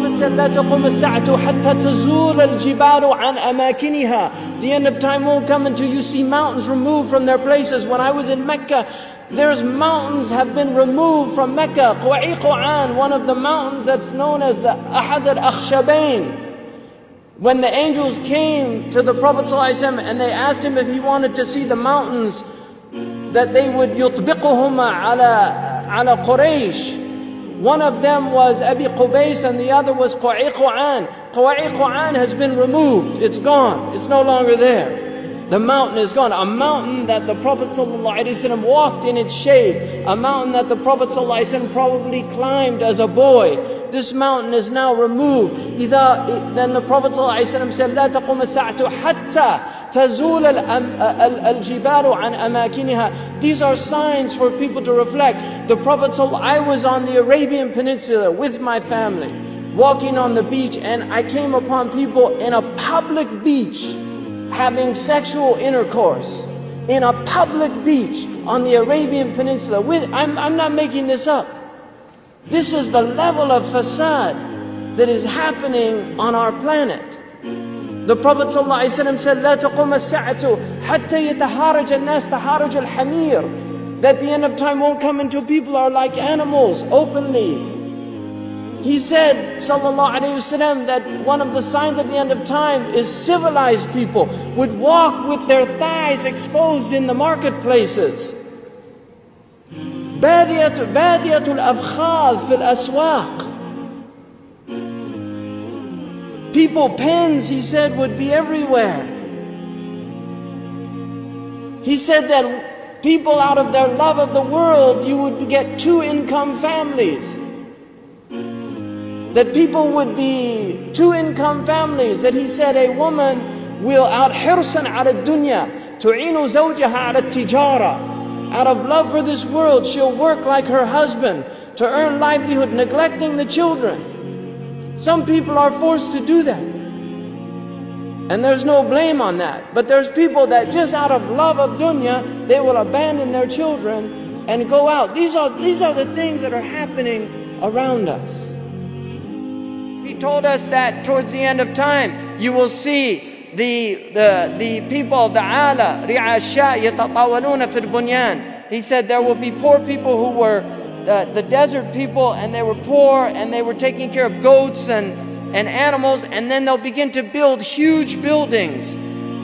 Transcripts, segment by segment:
Prophet said, لا تقوم الساعة حتى تزول الجبال عن أماكنها. The end of time won't come until you see mountains removed from their places. When I was in Mecca, there's mountains have been removed from Mecca. Quwa'iqan, one of the mountains that's known as the Ahad al-Akhshabain. When the angels came to the Prophet ﷺ and they asked him if he wanted to see the mountains that they would يطبقهما على Quraysh. One of them was Abi Qubays and the other was Quwa'iqan. Quwa'iqan has been removed. It's gone. It's no longer there. The mountain is gone. A mountain that the Prophet ﷺ walked in its shade. A mountain that the Prophet ﷺ probably climbed as a boy. This mountain is now removed. Then the Prophet ﷺ said, لا تقوم الساعة حتى تزول الجبال عن أماكنها. These are signs for people to reflect. The Prophet I was on the Arabian Peninsula with my family, walking on the beach, and I came upon people in a public beach having sexual intercourse. In a public beach on the Arabian Peninsula. I'm not making this up. This is the level of fasad that is happening on our planet. The Prophet ﷺ said, لا تقوم الساعة حتى يتهارج الناس تهارج الحمير. That the end of time won't come until people are like animals openly. He said, sallallahu alayhi wasallam, that one of the signs of the end of time is civilized people would walk with their thighs exposed in the marketplaces. بادية الأفخاذ في الأسواق. People, pens, he said, would be everywhere. He said that people, out of their love of the world, you would get two-income families. That people would be two-income families. That he said a woman will out حرصا على الدنيا تعين زوجها على التجارة. Out of love for this world, she'll work like her husband to earn livelihood, neglecting the children. Some people are forced to do that. And there's no blame on that. But there's people that just out of love of dunya, they will abandon their children and go out. These are the things that are happening around us. He told us that towards the end of time, you will see the people, the ala, ri'asha, yatatawaluna fil bunyan. He said there will be poor people who were the desert people, and they were poor, and they were taking care of goats and animals, and then they'll begin to build huge buildings.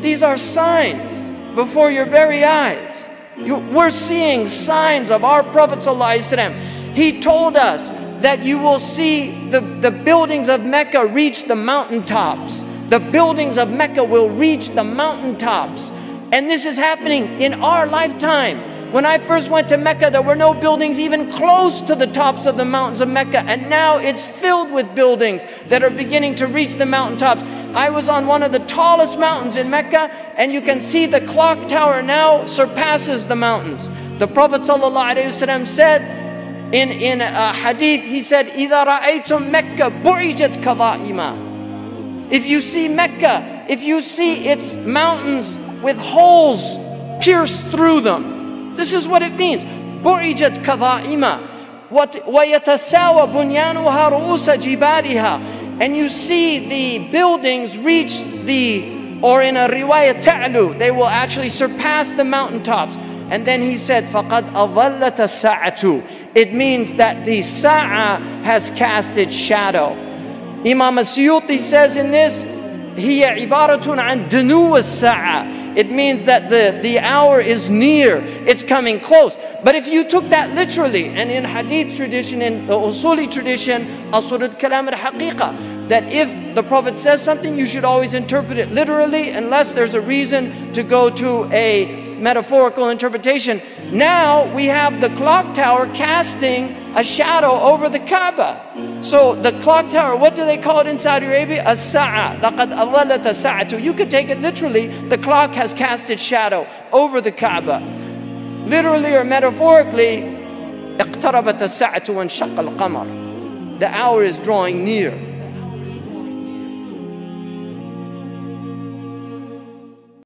These are signs before your very eyes. We're seeing signs of our Prophet ﷺ. He told us that you will see the buildings of Mecca reach the mountaintops. The buildings of Mecca will reach the mountaintops. And this is happening in our lifetime. When I first went to Mecca, there were no buildings even close to the tops of the mountains of Mecca. And now it's filled with buildings that are beginning to reach the mountaintops. I was on one of the tallest mountains in Mecca, and you can see the clock tower now surpasses the mountains. The Prophet ﷺ said in a hadith, he said, إِذَا رَأَيْتُمْ مَكَّةَ بُعِجَتْ كَظَائِمًا. If you see Mecca, if you see its mountains with holes pierced through them, this is what it means. بُعِجَتْ كَظَائِمًا وَيَتَسَاوَى بُنْيَانُهَا رُؤُوسَ جِبَالِهَا. And you see the buildings reach or in a riwayah ta'lu, they will actually surpass the mountaintops. And then he said, فَقَدْ أَظَلَّتَ السَّاعَةُ. It means that the sa'a has cast its shadow. Imam As-Suyuti says in this, هِيَ عِبَارَةٌ عَنْ دُنُوَ السَّاعَةِ. It means that the hour is near, it's coming close. But if you took that literally, and in hadith tradition, in the usuli tradition, asl al-kalam al-haqiqa, that if the Prophet says something, you should always interpret it literally, unless there's a reason to go to a metaphorical interpretation. Now we have the clock tower casting a shadow over the Kaaba. So the clock tower, what do they call it in Saudi Arabia? As-sa'a. لَقَدْ أَظَلَّتَ السَّاعَةُ. You could take it literally, the clock has cast its shadow over the Kaaba. Literally or metaphorically, اقتربت الساعة وانشق القمر. The hour is drawing near.